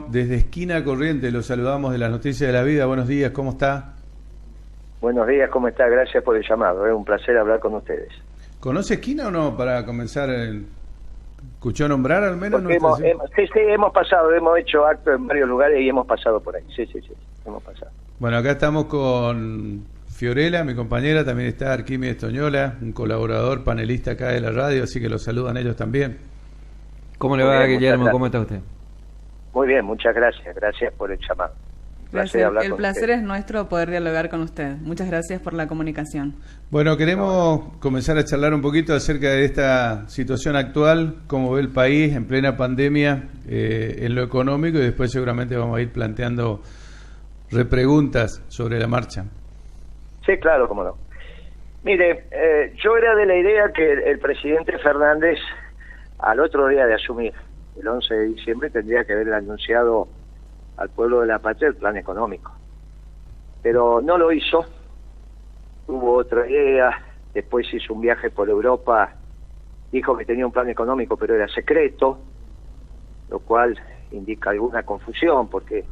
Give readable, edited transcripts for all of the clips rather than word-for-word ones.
Desde Esquina Corriente los saludamos de las Noticias de la Vida. Buenos días, ¿cómo está? Buenos días, ¿cómo está? Gracias por el llamado, es un placer hablar con ustedes. ¿Conoce Esquina o no? Para comenzar, ¿escuchó nombrar al menos? Sí, hemos pasado, hemos hecho actos en varios lugares y hemos pasado por ahí. Sí, hemos pasado. Bueno, acá estamos con Fiorella, mi compañera, también está Arquímedes Toñola, un colaborador, panelista acá de la radio, así que los saludan ellos también. ¿Cómo le va, Guillermo? ¿Cómo está usted? Muy bien, muchas gracias por el llamado. El placer es nuestro poder dialogar con usted. Muchas gracias por la comunicación. Bueno, queremos comenzar a charlar un poquito acerca de esta situación actual, cómo ve el país en plena pandemia en lo económico, y después seguramente vamos a ir planteando repreguntas sobre la marcha. Sí, claro, cómo no. Mire, yo era de la idea que el presidente Fernández, al otro día de asumir, el 11 de diciembre, tendría que haber anunciado al pueblo de la patria el plan económico. Pero no lo hizo, tuvo otra idea, después hizo un viaje por Europa, dijo que tenía un plan económico pero era secreto, lo cual indica alguna confusión porque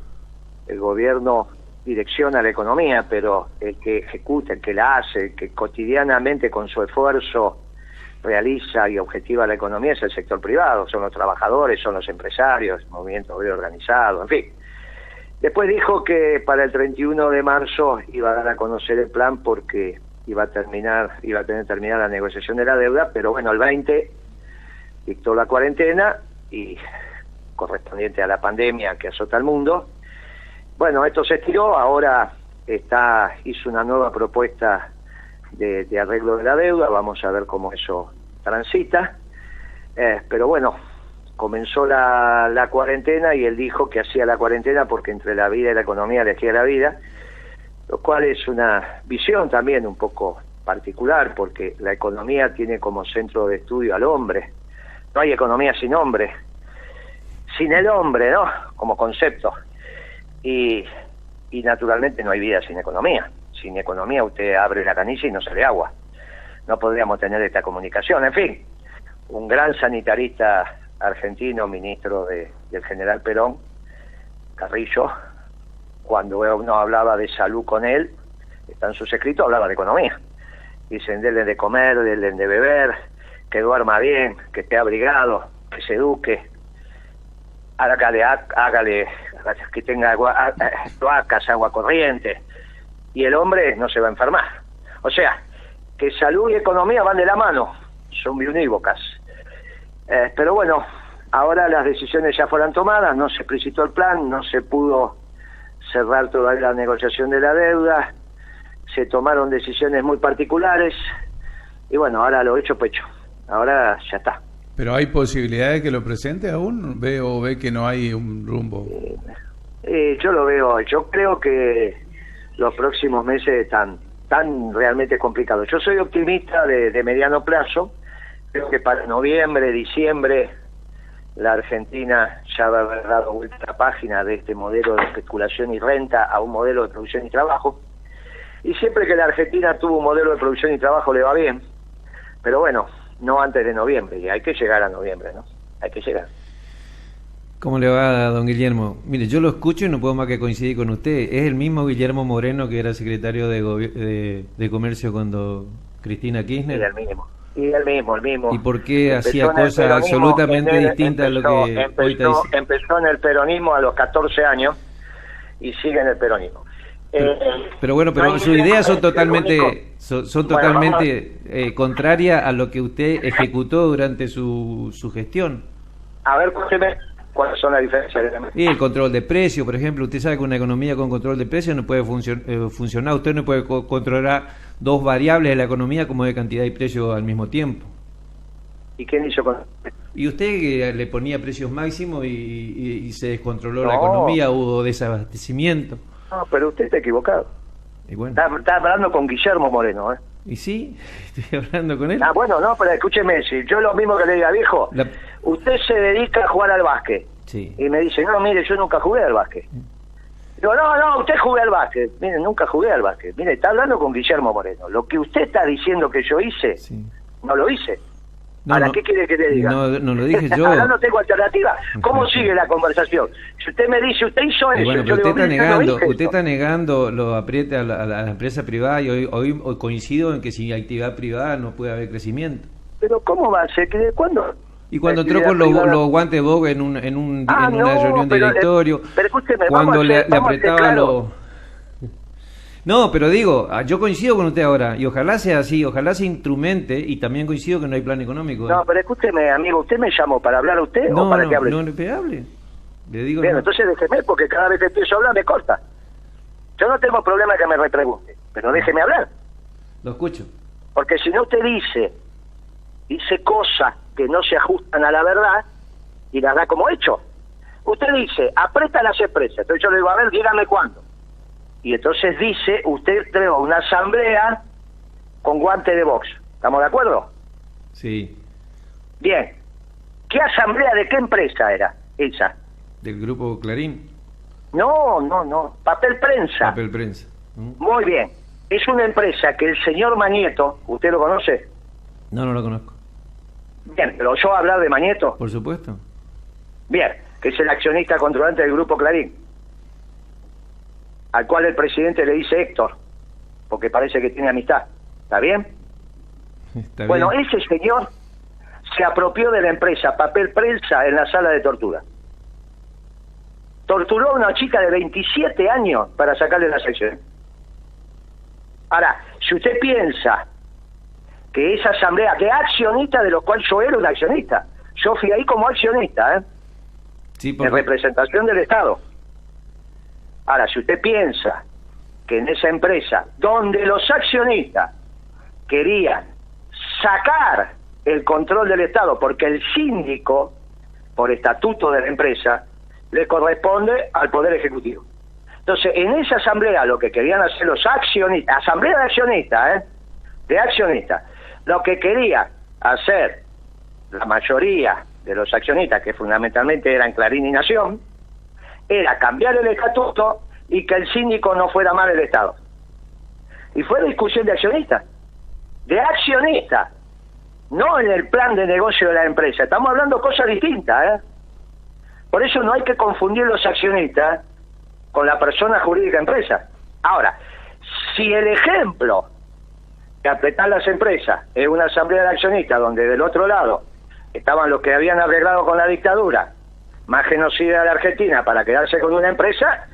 el gobierno direcciona la economía, pero el que ejecuta, el que la hace, el que cotidianamente con su esfuerzo realiza y objetiva la economía es el sector privado, son los trabajadores, son los empresarios, el movimiento obrero organizado, en fin. Después dijo que para el 31 de marzo iba a dar a conocer el plan porque iba a tener terminada la negociación de la deuda, pero bueno, el 20 dictó la cuarentena y correspondiente a la pandemia que azota al mundo. Bueno, esto se estiró, ahora hizo una nueva propuesta de arreglo de la deuda, vamos a ver cómo eso transita, pero bueno, comenzó la cuarentena y él dijo que hacía la cuarentena porque entre la vida y la economía elegía la vida, lo cual es una visión también un poco particular porque la economía tiene como centro de estudio al hombre, no hay economía sin hombre, sin el hombre, ¿no? Como concepto, y naturalmente no hay vida sin economía. Sin economía usted abre la canilla y no sale agua. No podríamos tener esta comunicación. En fin, un gran sanitarista argentino, ministro del general Perón, Carrillo, cuando uno hablaba de salud con él, está en sus escritos, hablaba de economía. Dicen, denle de comer, denle de beber, que duerma bien, que esté abrigado, que se eduque, hágale que tenga cloacas, agua corriente, y el hombre no se va a enfermar. O sea, que salud y economía van de la mano, son biunívocas. Pero bueno, ahora las decisiones ya fueron tomadas, no se explicitó el plan, no se pudo cerrar todavía la negociación de la deuda, se tomaron decisiones muy particulares, y bueno, ahora lo hecho pecho, ahora ya está. ¿Pero hay posibilidad de que lo presente aún? ¿Ve que no hay un rumbo? Yo lo veo, yo creo que los próximos meses están realmente complicados. Yo soy optimista de mediano plazo, creo que para noviembre, diciembre, la Argentina ya va a haber dado vuelta a la página de este modelo de especulación y renta a un modelo de producción y trabajo, y siempre que la Argentina tuvo un modelo de producción y trabajo le va bien, pero bueno, no antes de noviembre, y hay que llegar a noviembre, ¿no? Hay que llegar. ¿Cómo le va, don Guillermo? Mire, yo lo escucho y no puedo más que coincidir con usted. Es el mismo Guillermo Moreno que era secretario de Comercio cuando Cristina Kirchner. Y el mismo. ¿Y por qué hacía cosas absolutamente distintas a lo que hoy está diciendo? Empezó en el peronismo a los 14 años y sigue en el peronismo. Pero sus ideas son totalmente contrarias a lo que usted ejecutó durante su gestión. A ver, cuénteme cuáles son las diferencias. Y el control de precios, por ejemplo, usted sabe que una economía con control de precios no puede funcionar. Usted no puede controlar dos variables de la economía como de cantidad y precio al mismo tiempo. ¿Y quién hizo con...? Y usted le ponía precios máximos y se descontroló la economía, hubo desabastecimiento. No, pero usted está equivocado. Y bueno. Está hablando con Guillermo Moreno, ¿eh? ¿Y sí? Estoy hablando con él. Bueno, no, pero escúcheme, si yo lo mismo que le diga, viejo, usted se dedica a jugar al básquet. Sí. Y me dice, no, mire, yo nunca jugué al básquet. Digo, no, usted jugué al básquet. Mire, nunca jugué al básquet. Mire, está hablando con Guillermo Moreno. Lo que usted está diciendo que yo hice, sí, no lo hice. Ahora, ¿qué quiere que te diga? No lo dije yo. Ahora no tengo alternativa. ¿Cómo sigue la conversación? Si usted me dice, usted hizo eso... Bueno, pero usted está negando los aprietes a la empresa privada y hoy coincido en que sin actividad privada no puede haber crecimiento. Pero ¿cómo va a ser? ¿Cuándo? Y cuando entró con los guantes de boga en una reunión de directorio, pero escúcheme, cuando le apretaban los... No, pero digo, yo coincido con usted ahora, y ojalá sea así, ojalá se instrumente, y también coincido que no hay plan económico. No, pero escúcheme, amigo, ¿usted me llamó para hablar a usted o para que hable? No, hable. Le digo. Bien, entonces déjeme, porque cada vez que empiezo a hablar me corta. Yo no tengo problema que me repregunte, pero déjeme hablar. Lo escucho. Porque si no usted dice cosas que no se ajustan a la verdad y las da como hecho. Usted dice, aprieta las empresas. Entonces yo le digo, a ver, dígame cuándo. Y entonces dice, usted creó una asamblea con guante de box. ¿Estamos de acuerdo? Sí. Bien. ¿Qué asamblea de qué empresa era esa? Del grupo Clarín. No. Papel Prensa. Papel Prensa. Muy bien. Es una empresa que el señor Mañeto, ¿usted lo conoce? No lo conozco. Bien, ¿pero yo hablar de Mañeto? Por supuesto. Bien, que es el accionista controlante del grupo Clarín, al cual el presidente le dice Héctor, porque parece que tiene amistad. ¿Está bien? Está bueno, bien. ese señor se apropió de la empresa Papel Prensa en la sala de tortura. Torturó a una chica de 27 años para sacarle la sección. Ahora, si usted piensa que esa asamblea de accionistas, de los cuales yo era un accionista, yo fui ahí como accionista, Sí, en representación del Estado. Ahora, si usted piensa que en esa empresa, donde los accionistas querían sacar el control del Estado, porque el síndico, por estatuto de la empresa, le corresponde al Poder Ejecutivo. Entonces, en esa asamblea lo que querían hacer los accionistas, asamblea de accionistas, de accionistas, lo que quería hacer la mayoría de los accionistas, que fundamentalmente eran Clarín y Nación, era cambiar el estatuto y que el síndico no fuera más del Estado. Y fue discusión de accionistas, no en el plan de negocio de la empresa. Estamos hablando cosas distintas, Por eso no hay que confundir los accionistas con la persona jurídica empresa. Ahora, si el ejemplo de apretar las empresas es una asamblea de accionistas donde del otro lado estaban los que habían arreglado con la dictadura más genocida de la Argentina para quedarse con una empresa,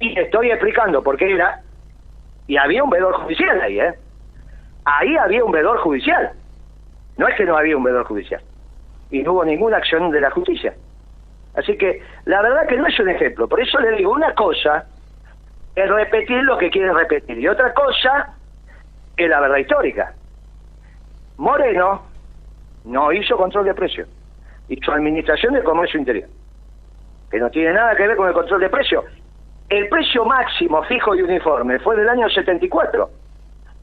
y estoy explicando por qué era, y había un vedor judicial ahí, ahí había un vedor judicial, no es que no había un vedor judicial, y no hubo ninguna acción de la justicia. Así que la verdad que no es un ejemplo. Por eso le digo, una cosa es repetir lo que quieren repetir y otra cosa es la verdad histórica. Moreno no hizo control de precios, hizo administración de comercio interior, que no tiene nada que ver con el control de precios. El precio máximo fijo y uniforme fue del año 74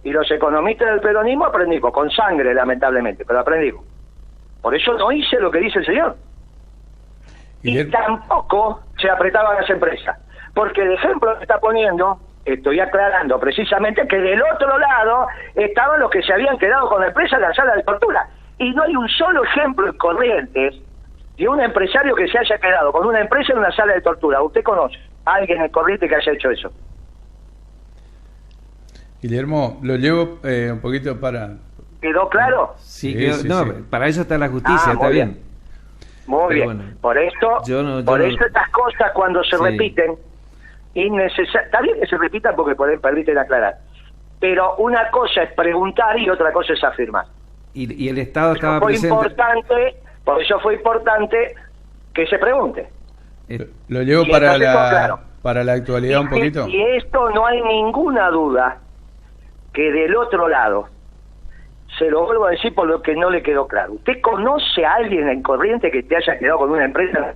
y los economistas del peronismo aprendimos, con sangre lamentablemente, pero aprendimos. Por eso no hice lo que dice el señor. Y tampoco se apretaban las empresas, porque el ejemplo que está poniendo, estoy aclarando precisamente que del otro lado estaban los que se habían quedado con la empresa en la sala de tortura, y no hay un solo ejemplo en Corrientes de un empresario que se haya quedado con una empresa en una sala de tortura. ¿Usted conoce a alguien en Corrientes que haya hecho eso? Guillermo, lo llevo un poquito para... ¿Quedó claro? Sí, sí. Para eso está la justicia, está bien. Muy bien. Bueno, por esto, eso estas cosas cuando se repiten, está bien que se repitan porque permiten aclarar, pero una cosa es preguntar y otra cosa es afirmar. Y el Estado estaba presente. Por eso fue importante que se pregunte. Lo llevo para la actualidad un poquito. Y esto no hay ninguna duda que del otro lado, se lo vuelvo a decir por lo que no le quedó claro. ¿Usted conoce a alguien en Corrientes que te haya quedado con una empresa?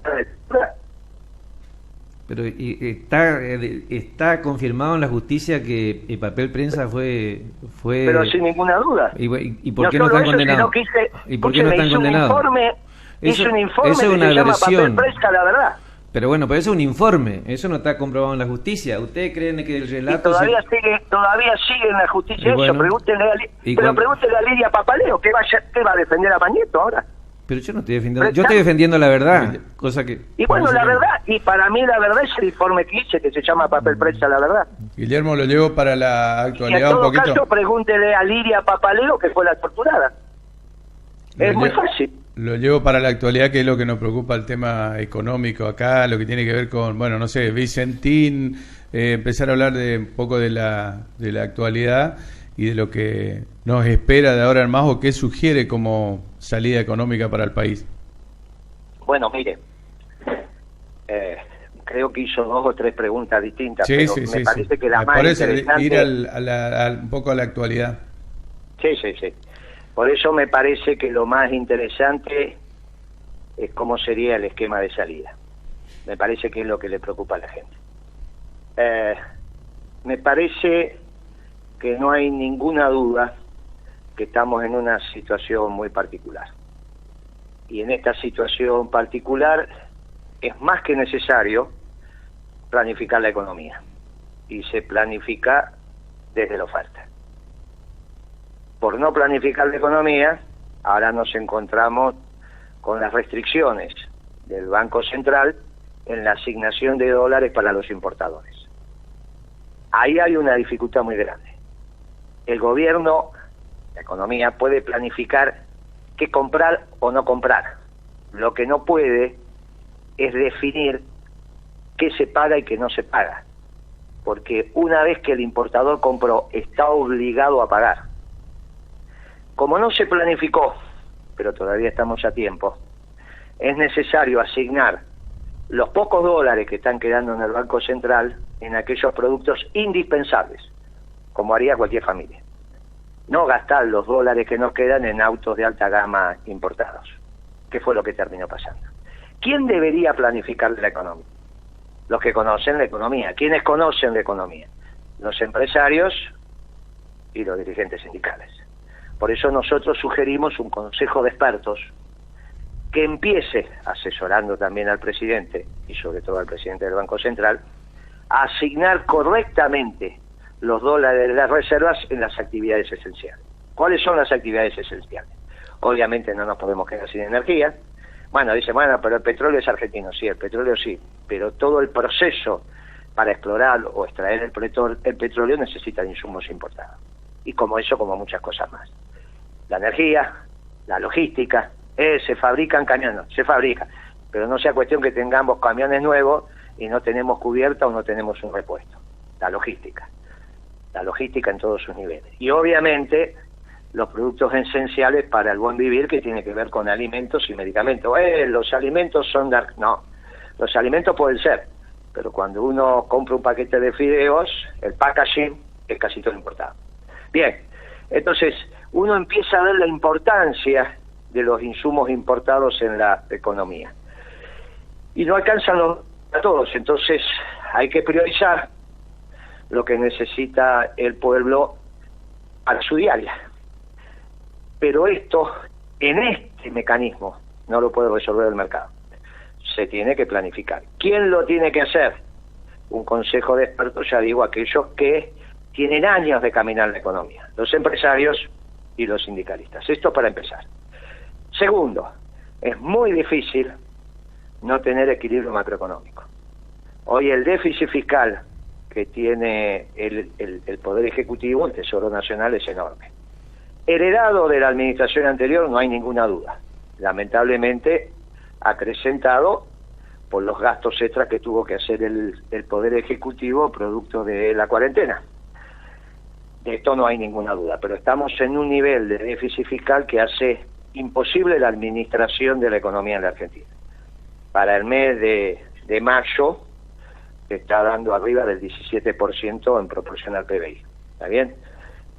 Pero está confirmado en la justicia que el Papel Prensa fue... Pero sin ninguna duda. ¿Y por qué no están condenados? ¿Y por qué no están condenados? Hizo un informe eso es que una se llama versión. Papel Prensa, la verdad. Pero bueno, pero eso es un informe, eso no está comprobado en la justicia. ¿Ustedes creen que el relato... Y todavía sigue en la justicia eso. Pregúntenle a Lidia Papaleo, ¿qué va a defender a Mañeto ahora? Pero yo no estoy defendiendo, yo estoy defendiendo la verdad, cosa que... Y bueno, la verdad, y para mí la verdad es el informe que hice, que se llama Papel Prensa, la verdad. Guillermo, lo llevo para la actualidad un poquito. En todo caso, pregúntele a Lidia Papaleo, que fue la torturada. Es muy fácil. Lo llevo para la actualidad, que es lo que nos preocupa, el tema económico acá, lo que tiene que ver con, bueno, no sé, Vicentín, empezar a hablar de un poco de la actualidad y de lo que nos espera de ahora en más, o qué sugiere como salida económica para el país. Bueno, mire, creo que hizo 2 o 3 preguntas distintas, pero me parece que la más interesante... Por eso, ir un poco a la actualidad. Sí. Por eso me parece que lo más interesante es cómo sería el esquema de salida. Me parece que es lo que le preocupa a la gente. Me parece que no hay ninguna duda que estamos en una situación muy particular. Y en esta situación particular es más que necesario planificar la economía. Y se planifica desde la oferta. Por no planificar la economía, ahora nos encontramos con las restricciones del Banco Central en la asignación de dólares para los importadores. Ahí hay una dificultad muy grande. El gobierno, la economía, puede planificar qué comprar o no comprar. Lo que no puede es definir qué se paga y qué no se paga. Porque una vez que el importador compró, está obligado a pagar. Como no se planificó, pero todavía estamos a tiempo, es necesario asignar los pocos dólares que están quedando en el Banco Central en aquellos productos indispensables, como haría cualquier familia. No gastar los dólares que nos quedan en autos de alta gama importados, que fue lo que terminó pasando. ¿Quién debería planificar la economía? Los que conocen la economía. ¿Quiénes conocen la economía? Los empresarios y los dirigentes sindicales. Por eso nosotros sugerimos un consejo de expertos que empiece, asesorando también al presidente y sobre todo al presidente del Banco Central, a asignar correctamente los dólares de las reservas en las actividades esenciales. ¿Cuáles son las actividades esenciales? Obviamente no nos podemos quedar sin energía. Bueno, dice, pero el petróleo es argentino. Sí, el petróleo sí, pero todo el proceso para explorar o extraer el petróleo necesita de insumos importados. Y como muchas cosas más. La energía, la logística, se fabrican camiones, se fabrican, pero no sea cuestión que tengamos camiones nuevos y no tenemos cubierta o no tenemos un repuesto. La logística en todos sus niveles. Y obviamente los productos esenciales para el buen vivir, que tiene que ver con alimentos y medicamentos. Los alimentos son... No, los alimentos pueden ser, pero cuando uno compra un paquete de fideos, el packaging es casi todo importado. Bien, entonces uno empieza a ver la importancia de los insumos importados en la economía. Y no alcanzan a todos, entonces hay que priorizar lo que necesita el pueblo para su diaria. Pero esto, en este mecanismo, no lo puede resolver el mercado. Se tiene que planificar. ¿Quién lo tiene que hacer? Un consejo de expertos, ya digo, aquellos que tienen años de caminar la economía, los empresarios y los sindicalistas. Esto para empezar. Segundo, es muy difícil no tener equilibrio macroeconómico. Hoy el déficit fiscal que tiene el Poder Ejecutivo, el Tesoro Nacional, es enorme. Heredado de la administración anterior, no hay ninguna duda. Lamentablemente, acrecentado por los gastos extras que tuvo que hacer el Poder Ejecutivo producto de la cuarentena. De esto no hay ninguna duda, pero estamos en un nivel de déficit fiscal que hace imposible la administración de la economía en la Argentina. Para el mes de mayo se está dando arriba del 17% en proporción al PBI. ¿Está bien?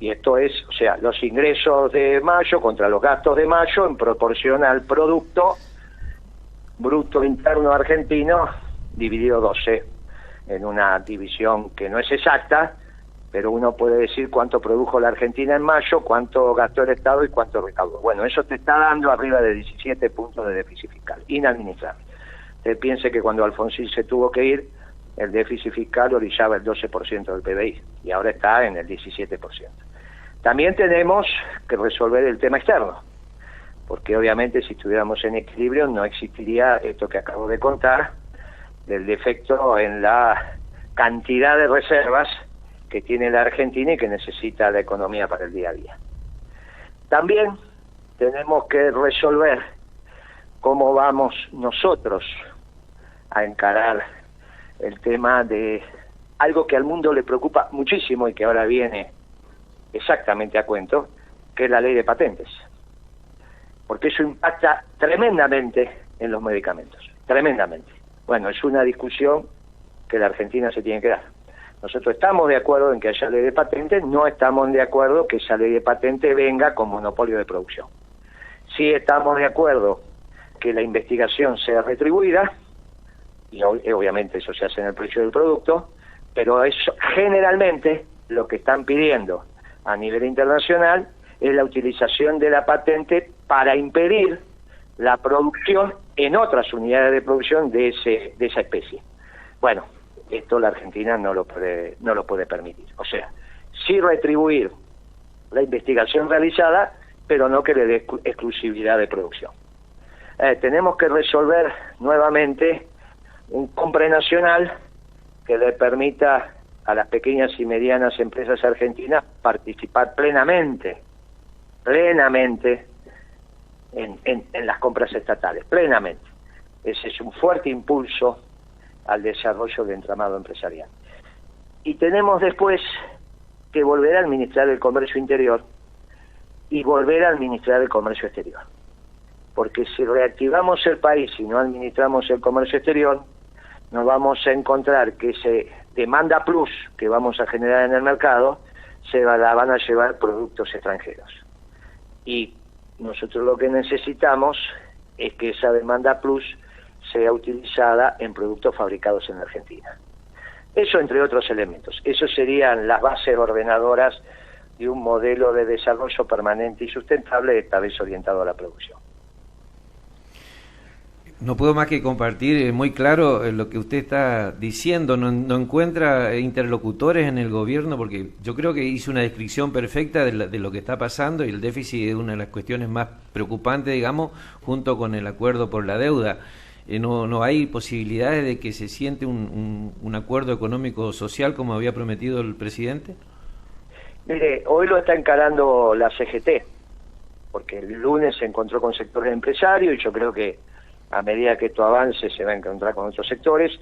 Y esto es, o sea, los ingresos de mayo contra los gastos de mayo en proporción al Producto Bruto Interno Argentino dividido 12, en una división que no es exacta, pero uno puede decir cuánto produjo la Argentina en mayo, cuánto gastó el Estado y cuánto recaudó. Bueno, eso te está dando arriba de 17 puntos de déficit fiscal, inadministrable. Usted piense que cuando Alfonsín se tuvo que ir, el déficit fiscal orillaba el 12% del PBI y ahora está en el 17%. También tenemos que resolver el tema externo, porque obviamente si estuviéramos en equilibrio no existiría esto que acabo de contar, del defecto en la cantidad de reservas que tiene la Argentina y que necesita la economía para el día a día. También tenemos que resolver cómo vamos nosotros a encarar el tema de algo que al mundo le preocupa muchísimo y que ahora viene exactamente a cuento, que es la ley de patentes. Porque eso impacta tremendamente en los medicamentos, tremendamente. Bueno, es una discusión que la Argentina se tiene que dar. Nosotros estamos de acuerdo en que haya ley de patentes, no estamos de acuerdo que esa ley de patente venga con monopolio de producción. Sí estamos de acuerdo que la investigación sea retribuida, y obviamente eso se hace en el precio del producto, pero eso generalmente lo que están pidiendo a nivel internacional es la utilización de la patente para impedir la producción en otras unidades de producción de esa especie. Bueno, esto la Argentina no lo puede permitir. O sea, sí retribuir la investigación realizada, pero no que le dé exclusividad de producción. Tenemos que resolver nuevamente un compra nacional que le permita a las pequeñas y medianas empresas argentinas participar plenamente en las compras estatales, plenamente. Ese es un fuerte impulso al desarrollo del entramado empresarial. Y tenemos después que volver a administrar el comercio interior y volver a administrar el comercio exterior. Porque si reactivamos el país y no administramos el comercio exterior, nos vamos a encontrar que ese demanda plus que vamos a generar en el mercado la van a llevar productos extranjeros. Y nosotros lo que necesitamos es que esa demanda plus sea utilizada en productos fabricados en Argentina. Eso entre otros elementos. Esos serían las bases ordenadoras de un modelo de desarrollo permanente y sustentable, esta vez orientado a la producción. No puedo más que compartir muy claro lo que usted está diciendo. No encuentra interlocutores en el gobierno, porque yo creo que hizo una descripción perfecta de lo que está pasando, y el déficit es una de las cuestiones más preocupantes, digamos, junto con el acuerdo por la deuda. No hay posibilidades de que se siente un acuerdo económico-social como había prometido el presidente. Mire, hoy lo está encarando la CGT, porque el lunes se encontró con sectores empresarios y yo creo que a medida que esto avance se va a encontrar con otros sectores.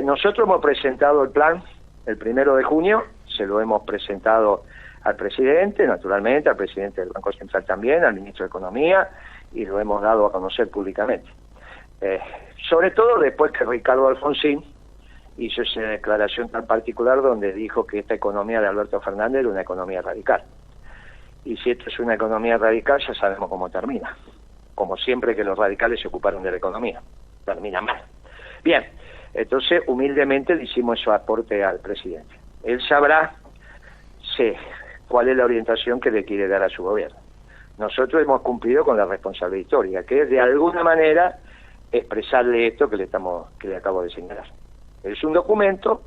Nosotros hemos presentado el plan el 1 de junio, se lo hemos presentado al presidente, naturalmente, al presidente del Banco Central también, al ministro de Economía, y lo hemos dado a conocer públicamente. Sobre todo después que Ricardo Alfonsín hizo esa declaración tan particular donde dijo que esta economía de Alberto Fernández era una economía radical. Y si esto es una economía radical, ya sabemos cómo termina. Como siempre que los radicales se ocuparon de la economía. Termina mal. Bien, entonces humildemente le hicimos ese aporte al presidente. Él sabrá cuál es la orientación que le quiere dar a su gobierno. Nosotros hemos cumplido con la responsabilidad histórica, que es de alguna manera expresarle esto que le acabo de señalar. Es un documento,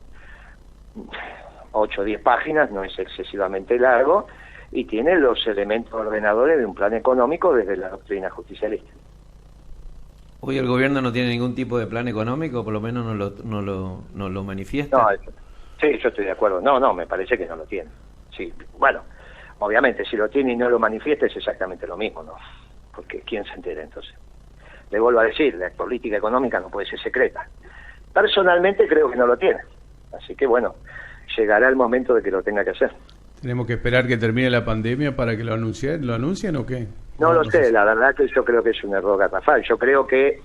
8 o 10 páginas, no es excesivamente largo, y tiene los elementos ordenadores de un plan económico desde la doctrina justicialista. Hoy el gobierno no tiene ningún tipo de plan económico, por lo menos no lo manifiesta. No, sí, yo estoy de acuerdo. No, me parece que no lo tiene. Sí, bueno, obviamente si lo tiene y no lo manifiesta es exactamente lo mismo, ¿no? Porque ¿quién se entera entonces? Le vuelvo a decir, la política económica no puede ser secreta. Personalmente creo que no lo tiene. Así que bueno, llegará el momento de que lo tenga que hacer. ¿Tenemos que esperar que termine la pandemia para que lo anuncien o qué? No lo sé, la verdad que yo creo que es un error garrafal. Yo creo que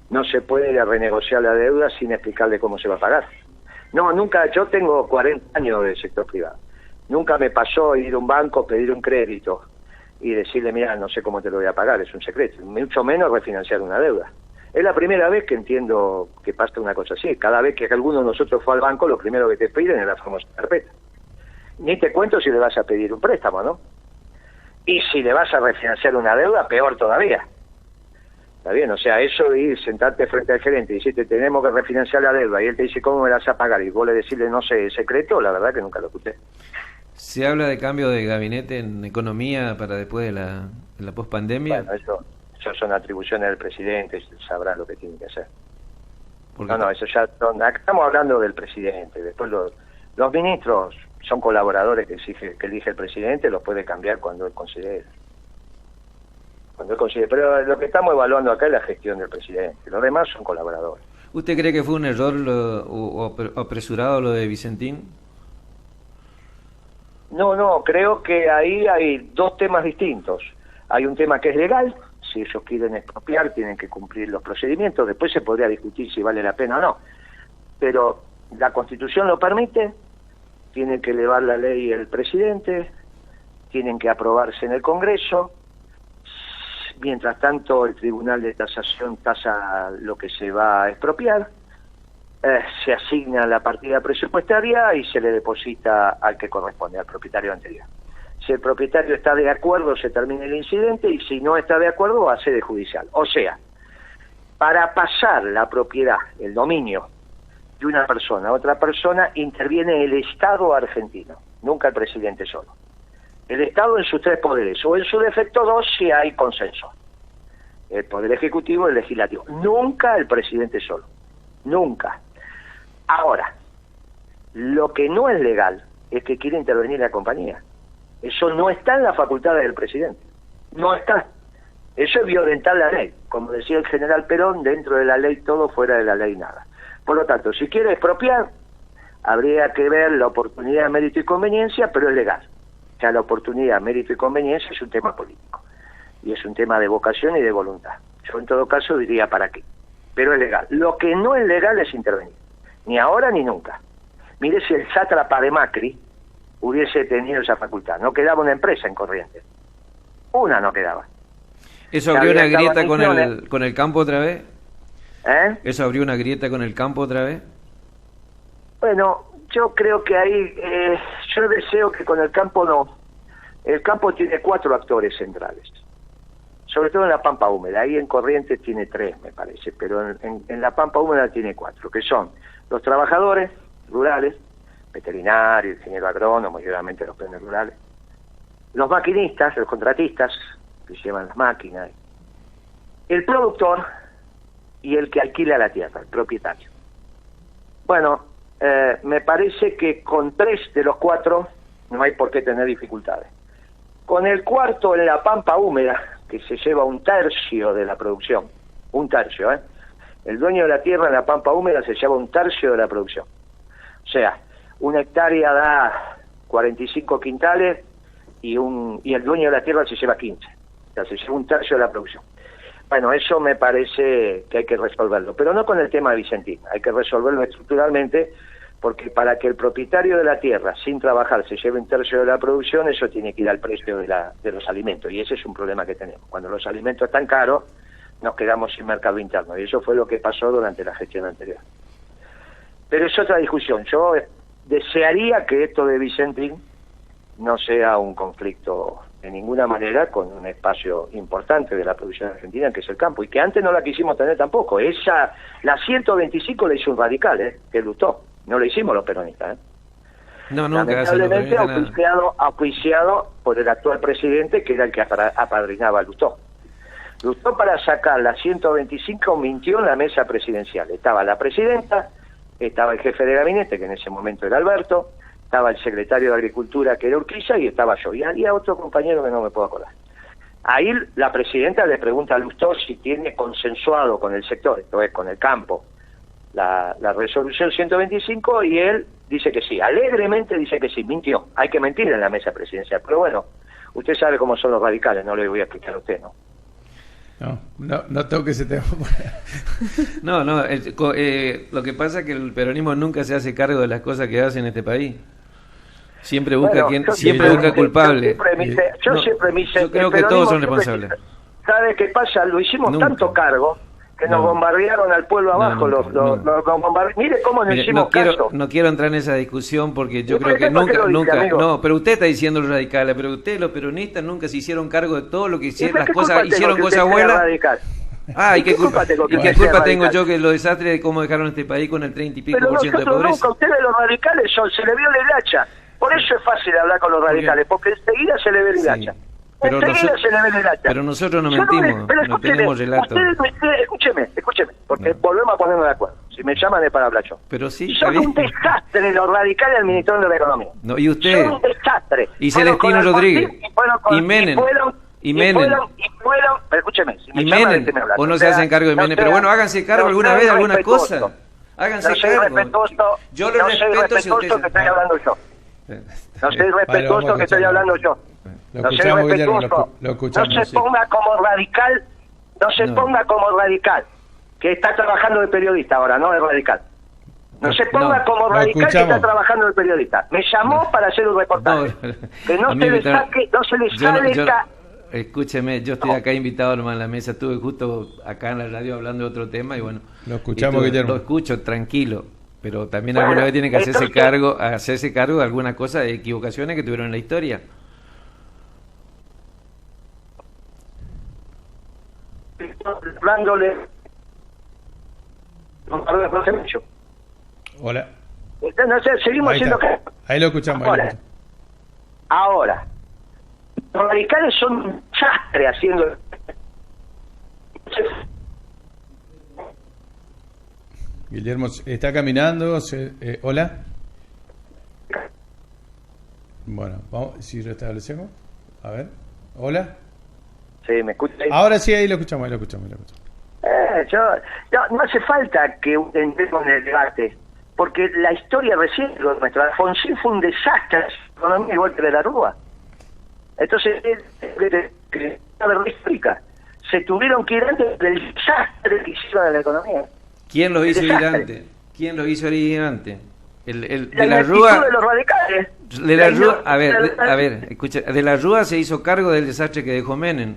no se puede renegociar la deuda sin explicarle cómo se va a pagar. No, nunca, yo tengo 40 años del sector privado. Nunca me pasó ir a un banco, pedir un crédito y decirle, mira, no sé cómo te lo voy a pagar, es un secreto. Mucho menos refinanciar una deuda. Es la primera vez que entiendo que pasa una cosa así. Cada vez que alguno de nosotros fue al banco, lo primero que te piden es la famosa carpeta. Ni te cuento si le vas a pedir un préstamo, ¿no? Y si le vas a refinanciar una deuda, peor todavía. Está bien, o sea, eso de ir, sentarte frente al gerente y decirte, tenemos que refinanciar la deuda, y él te dice, ¿cómo me la vas a pagar? Y vos le decirle, no sé, secreto, la verdad que nunca lo escuché. ¿Se habla de cambio de gabinete en economía para después de la pospandemia? Bueno, eso son atribuciones del presidente, sabrá lo que tiene que hacer. No, eso ya estamos hablando del presidente. Después los ministros son colaboradores que elige el presidente, los puede cambiar cuando él considere. Pero lo que estamos evaluando acá es la gestión del presidente. Los demás son colaboradores. ¿Usted cree que fue un error o apresurado lo de Vicentín? No, creo que ahí hay dos temas distintos. Hay un tema que es legal. Si ellos quieren expropiar, tienen que cumplir los procedimientos. Después se podría discutir si vale la pena o no. Pero la Constitución lo permite, tiene que elevar la ley el presidente, tienen que aprobarse en el Congreso. Mientras tanto, el Tribunal de Tasación tasa lo que se va a expropiar, se asigna la partida presupuestaria y se le deposita al que corresponde, al propietario anterior. Si el propietario está de acuerdo, se termina el incidente, y si no está de acuerdo, va a sede judicial. O sea, para pasar la propiedad, el dominio de una persona a otra persona, interviene el Estado argentino, nunca el presidente solo. El Estado en sus tres poderes, o en su defecto dos si hay consenso. El Poder Ejecutivo y el Legislativo. Nunca el presidente solo. Nunca. Ahora, lo que no es legal es que quiera intervenir la compañía. Eso no está en la facultad del presidente. No está. Eso es violentar la ley. Como decía el general Perón, dentro de la ley todo, fuera de la ley nada. Por lo tanto, si quiere expropiar, habría que ver la oportunidad, mérito y conveniencia, pero es legal. O sea, la oportunidad, mérito y conveniencia es un tema político. Y es un tema de vocación y de voluntad. Yo en todo caso diría para qué. Pero es legal. Lo que no es legal es intervenir. Ni ahora ni nunca. Mire si el sátrapa de Macri hubiese tenido esa facultad. No quedaba una empresa en Corrientes. Una no quedaba. ¿Eso abrió una grieta con el campo otra vez? ¿Eso abrió una grieta con el campo otra vez? Bueno, yo creo que ahí, yo deseo que con el campo no. El campo tiene 4 actores centrales, sobre todo en la Pampa Húmeda. Ahí en Corrientes tiene 3, me parece, pero en la Pampa Húmeda tiene 4, que son los trabajadores rurales, veterinarios, ingeniero agrónomo y obviamente los peones rurales, los maquinistas, los contratistas, que llevan las máquinas, el productor y el que alquila la tierra, el propietario. Bueno, me parece que con 3 de los 4 no hay por qué tener dificultades. Con el cuarto en la Pampa Húmeda, que se lleva 1/3 de la producción, 1/3, el dueño de la tierra en la Pampa Húmeda se lleva 1/3 de la producción. O sea, 1 hectárea da 45 quintales y el dueño de la tierra se lleva 15. O sea, se lleva 1/3 de la producción. Bueno, eso me parece que hay que resolverlo, pero no con el tema de Vicentín, hay que resolverlo estructuralmente, porque para que el propietario de la tierra, sin trabajar, se lleve 1/3 de la producción, eso tiene que ir al precio de los alimentos, y ese es un problema que tenemos. Cuando los alimentos están caros, nos quedamos sin mercado interno, y eso fue lo que pasó durante la gestión anterior. Pero es otra discusión. Yo desearía que esto de Vicentín no sea un conflicto de ninguna manera con un espacio importante de la producción argentina, que es el campo, y que antes no la quisimos tener tampoco. La 125 la hizo un radical, que luchó. No lo hicimos los peronistas. No, nunca. Lamentablemente auspiciado por el actual presidente, que era el que apadrinaba a Lustó. Lustó, para sacar la 125, mintió en la mesa presidencial. Estaba la presidenta, estaba el jefe de gabinete, que en ese momento era Alberto, estaba el secretario de Agricultura, que era Urquiza, y estaba yo. Y había otro compañero que no me puedo acordar. Ahí la presidenta le pregunta a Lustó si tiene consensuado con el sector, esto es, con el campo, la resolución 125, y él dice que sí, alegremente dice que sí, mintió. Hay que mentir en la mesa presidencial, pero bueno, usted sabe cómo son los radicales, no le voy a explicar a usted, ¿no? No toque ese tema. No, lo que pasa es que el peronismo nunca se hace cargo de las cosas que hace en este país. Siempre busca busca culpable. Yo creo que todos son responsables. ¿Sabe qué pasa? Lo hicimos tanto cargo que nos bombardearon al pueblo abajo. Los bombardearon. Mire cómo nos hicimos caso. No quiero entrar en esa discusión porque yo creo que nunca. No, pero usted está diciendo los radicales, pero ustedes, los peronistas, nunca se hicieron cargo de todo lo que hicieron, las cosas, hicieron cosas buenas. Ah, ¿y qué culpa tengo yo que los desastres de cómo dejaron este país con el 30 y pico por ciento de pobreza? Nunca, ustedes los radicales se le vio la hilacha. Por eso es fácil hablar con los radicales, porque enseguida se le ve la hilacha. Pero nosotros no mentimos, no tenemos relato. Escúcheme, porque volvemos a ponernos de acuerdo. Si me llaman es para hablar yo. Pero sí, son un desastre los radicales administrando la economía. No, y usted. Son un desastre. Y Celestino Rodríguez. Y Menem. Y Menem. Escúcheme. Si me y llaman, Menem. O no se hacen cargo de Menem. Pero bueno, háganse cargo alguna vez de alguna cosa. Háganse cargo. Yo lo respeto si usted. Que estoy hablando yo. No soy respetuoso que estoy hablando yo. No soy respetuoso. No se ponga como radical. No se ponga como radical. Que está trabajando de periodista ahora, no de radical. No se ponga como radical que está trabajando de periodista. Me llamó para hacer un reportaje. Que no se le saque, no se le sale. Escúcheme, yo estoy acá invitado nomás en la mesa. Estuve justo acá en la radio hablando de otro tema y bueno. Lo escuchamos, Guillermo. Lo escucho, tranquilo. Pero también alguna vez tiene que hacerse cargo de alguna cosa de equivocaciones que tuvieron en la historia. Hablándole. Hola. No sé, seguimos haciendo que. Ahí lo escuchamos. Ahora. Los radicales son un desastre haciendo. Guillermo, ¿está caminando? ¿Hola? Bueno, vamos, si lo establecemos. A ver. ¿Hola? Sí, ¿me escucha ahí? Ahora sí, ahí lo escuchamos. No hace falta que entremos en el debate, porque la historia reciente nuestra, Alfonsín fue un desastre, la economía igual que de la Rúa. Entonces, la verdad histórica, se tuvieron que ir antes del desastre que hicieron en la economía. ¿Quién lo hizo ir antes? ¿Quién lo hizo ir antes? De la Rúa. De los radicales. De la Rúa, a ver, escucha, de la Rúa se hizo cargo del desastre que dejó Menem.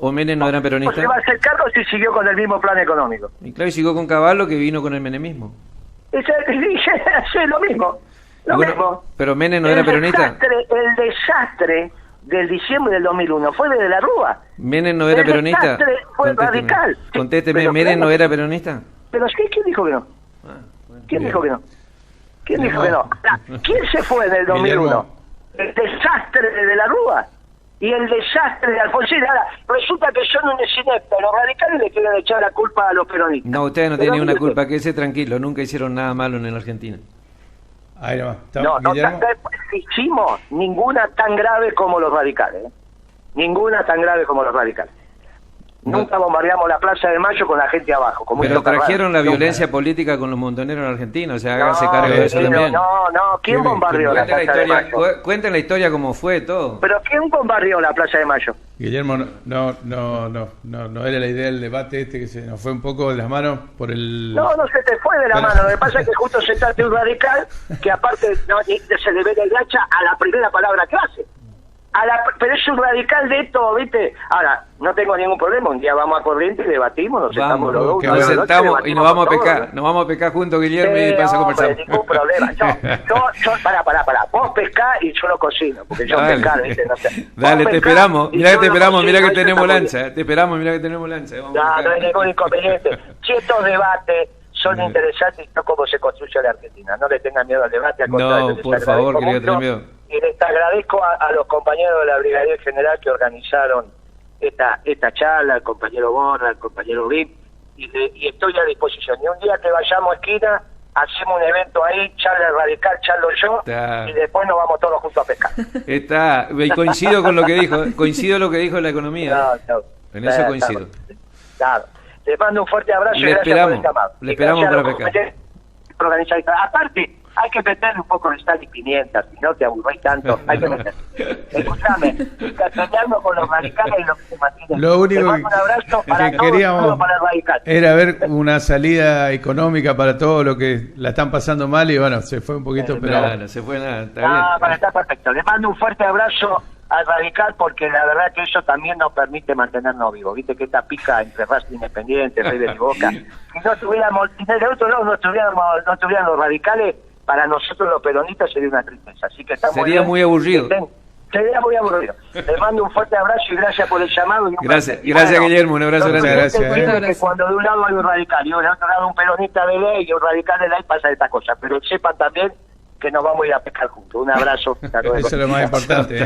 ¿O Menem no era peronista? ¿Se va a hacer cargo si siguió con el mismo plan económico? Y claro, y siguió con Caballo, que vino con el menemismo. Sí, lo mismo. Mismo. Pero Menem no era peronista. El desastre del diciembre del 2001 fue de la Rúa. ¿Menem no era peronista? Fue radical. Contésteme, ¿Menem no era peronista? Pero ¿quién dijo que no? ¿Quién dijo que no? ¿Quién dijo que no? ¿Quién se fue en el 2001? El desastre de la Rúa y el desastre de Alfonsín. Ahora, resulta que son un inepto. Los radicales le quieren echar la culpa a los peronistas. No, ustedes no tienen ninguna culpa, quédese tranquilo. Nunca hicieron nada malo en la Argentina. Ahí va. No hicimos ninguna tan grave como los radicales. Ninguna tan grave como los radicales. Nunca bombardeamos la Plaza de Mayo con la gente abajo. Pero trajeron la violencia política con los montoneros en Argentina, o sea, háganse cargo de eso también. ¿Quién bombardeó la Plaza de Mayo? Cuenten la historia como fue todo. ¿Pero quién bombardeó la Plaza de Mayo? Guillermo, no era la idea del debate que se nos fue un poco de las manos por el... No se te fue de la mano, lo que pasa es que justo se trata de un radical que aparte se le ve el gacha a la primera palabra que hace. Pero es un radical de esto, ¿viste? Ahora, no tengo ningún problema, un día vamos a Corrientes y debatimos, nos sentamos los dos. Nos sentamos y nos vamos a pescar juntos, Guillermo, y después conversamos. Ningún problema. Yo, pará. Vos pescá y yo lo cocino, porque yo pescar, ¿viste? No sé. Dale, te esperamos, mirá que tenemos lancha, te esperamos, mirá que tenemos lancha. No hay ningún inconveniente. Si estos debates son interesantes, no como se construye la Argentina, no le tengan miedo al debate. No, por favor, que le tengan miedo. Y les agradezco a los compañeros de la Brigadier General que organizaron esta charla, al compañero Borra, al compañero Vip, y estoy a disposición. Y un día que vayamos a esquina, hacemos un evento ahí, charla radical, charlo yo, y después nos vamos todos juntos a pescar. Y coincido con lo que dijo la economía. En eso coincido. Claro. Les mando un fuerte abrazo y gracias por el llamado. Le esperamos para pescar. Aparte, hay que meterle un poco de sal y pimienta, si no te aburrís tanto, hay que meterle. Escuchame, castellando con los radicales y los que se mantienen. Lo único un abrazo para que todos, queríamos para el radical. era ver una salida económica para todos los que la están pasando mal y bueno, se fue un poquito, pero... No se fue nada, está bien. Está perfecto. Les mando un fuerte abrazo al radical porque la verdad que eso también nos permite mantenernos vivos. Viste que esta pica entre Racing Independiente, River y Boca. Si no tuviéramos, si del otro lado no tuvieran los radicales, para nosotros los peronistas sería una tristeza. Así que sería muy aburrido. Sería muy aburrido. Les mando un fuerte abrazo y gracias por el llamado. Gracias, Guillermo, un abrazo grande. Gracias. Que cuando de un lado hay un radical y del otro lado un peronista de ley y un radical de ley pasa esta cosa, pero sepan también que nos vamos a ir a pescar juntos. Un abrazo. Eso es lo más importante.